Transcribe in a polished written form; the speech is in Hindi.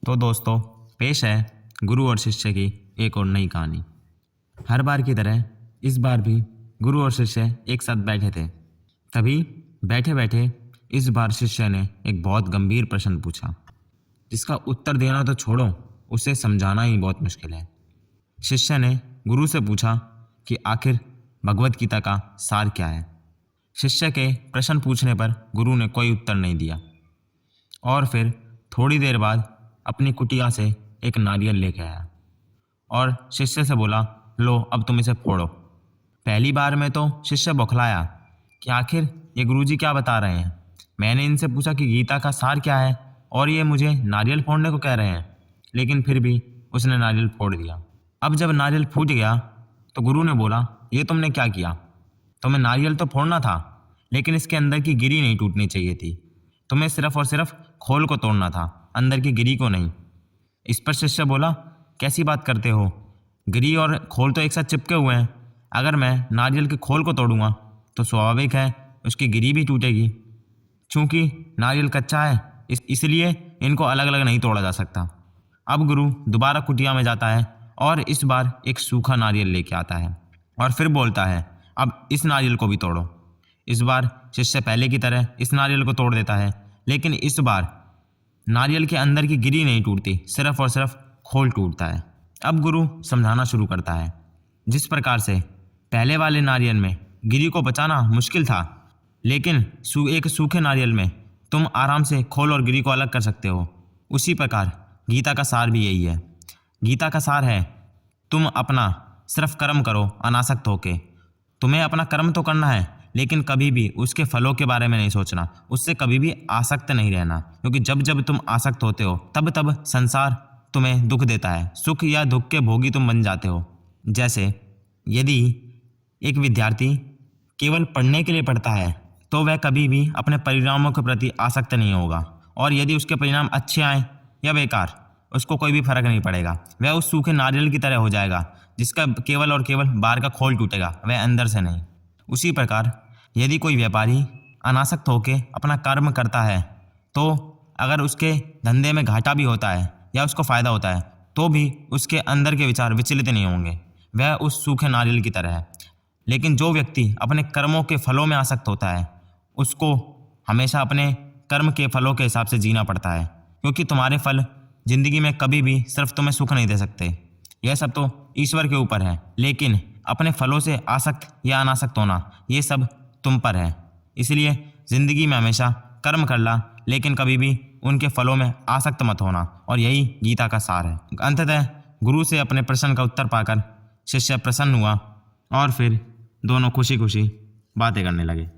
तो दोस्तों, पेश है गुरु और शिष्य की एक और नई कहानी। हर बार की तरह इस बार भी गुरु और शिष्य एक साथ बैठे थे। तभी बैठे बैठे इस बार शिष्य ने एक बहुत गंभीर प्रश्न पूछा, जिसका उत्तर देना तो छोड़ो, उसे समझाना ही बहुत मुश्किल है। शिष्य ने गुरु से पूछा कि आखिर भगवत गीता का सार क्या है। शिष्य के प्रश्न पूछने पर गुरु ने कोई उत्तर नहीं दिया और फिर थोड़ी देर बाद अपनी कुटिया से एक नारियल लेके आया और शिष्य से बोला, लो अब तुम इसे फोड़ो। पहली बार में तो शिष्य बौखलाया कि आखिर ये गुरुजी क्या बता रहे हैं। मैंने इनसे पूछा कि गीता का सार क्या है और ये मुझे नारियल फोड़ने को कह रहे हैं, लेकिन फिर भी उसने नारियल फोड़ दिया। अब जब नारियल फूट गया तो गुरु ने बोला, ये तुमने क्या किया? तुम्हें नारियल तो फोड़ना था, लेकिन इसके अंदर की गिरी नहीं टूटनी चाहिए थी। तुम्हें सिर्फ और सिर्फ खोल को तोड़ना था, अंदर की गिरी को नहीं। इस पर शिष्य बोला, कैसी बात करते हो? गिरी और खोल तो एक साथ चिपके हुए हैं। अगर मैं नारियल के खोल को तोड़ूंगा तो स्वाभाविक है उसकी गिरी भी टूटेगी। चूंकि नारियल कच्चा है इसलिए इनको अलग अलग नहीं तोड़ा जा सकता। अब गुरु दोबारा कुटिया में जाता है और इस बार एक सूखा नारियल लेके आता है और फिर बोलता है, अब इस नारियल को भी तोड़ो। इस बार शिष्य पहले की तरह इस नारियल को तोड़ देता है, लेकिन इस बार नारियल के अंदर की गिरी नहीं टूटती, सिर्फ और सिर्फ खोल टूटता है। अब गुरु समझाना शुरू करता है, जिस प्रकार से पहले वाले नारियल में गिरी को बचाना मुश्किल था, लेकिन एक सूखे नारियल में तुम आराम से खोल और गिरी को अलग कर सकते हो, उसी प्रकार गीता का सार भी यही है। गीता का सार है, तुम अपना सिर्फ कर्म करो अनासक्त होके। तुम्हें अपना कर्म तो करना है, लेकिन कभी भी उसके फलों के बारे में नहीं सोचना, उससे कभी भी आसक्त नहीं रहना, क्योंकि जब जब तुम आसक्त होते हो तब तब संसार तुम्हें दुख देता है। सुख या दुख के भोगी तुम बन जाते हो। जैसे यदि एक विद्यार्थी केवल पढ़ने के लिए पढ़ता है तो वह कभी भी अपने परिणामों के प्रति आसक्त नहीं होगा, और यदि उसके परिणाम अच्छे आए या बेकार उसको कोई भी फर्क नहीं पड़ेगा। वह उस सूखे नारियल की तरह हो जाएगा जिसका केवल और केवल बाहर का खोल टूटेगा, वह अंदर से नहीं। उसी प्रकार यदि कोई व्यापारी अनासक्त होकर अपना कर्म करता है तो अगर उसके धंधे में घाटा भी होता है या उसको फ़ायदा होता है तो भी उसके अंदर के विचार विचलित नहीं होंगे, वह उस सूखे नारियल की तरह है। लेकिन जो व्यक्ति अपने कर्मों के फलों में आसक्त होता है उसको हमेशा अपने कर्म के फलों के हिसाब से जीना पड़ता है, क्योंकि तुम्हारे फल ज़िंदगी में कभी भी सिर्फ तुम्हें सुख नहीं दे सकते। यह सब तो ईश्वर के ऊपर है, लेकिन अपने फलों से आसक्त या अनासक्त होना ये सब तुम पर है। इसलिए ज़िंदगी में हमेशा कर्म कर ला, लेकिन कभी भी उनके फलों में आसक्त मत होना, और यही गीता का सार है। अंततः गुरु से अपने प्रश्न का उत्तर पाकर शिष्य प्रसन्न हुआ और फिर दोनों खुशी खुशी बातें करने लगे।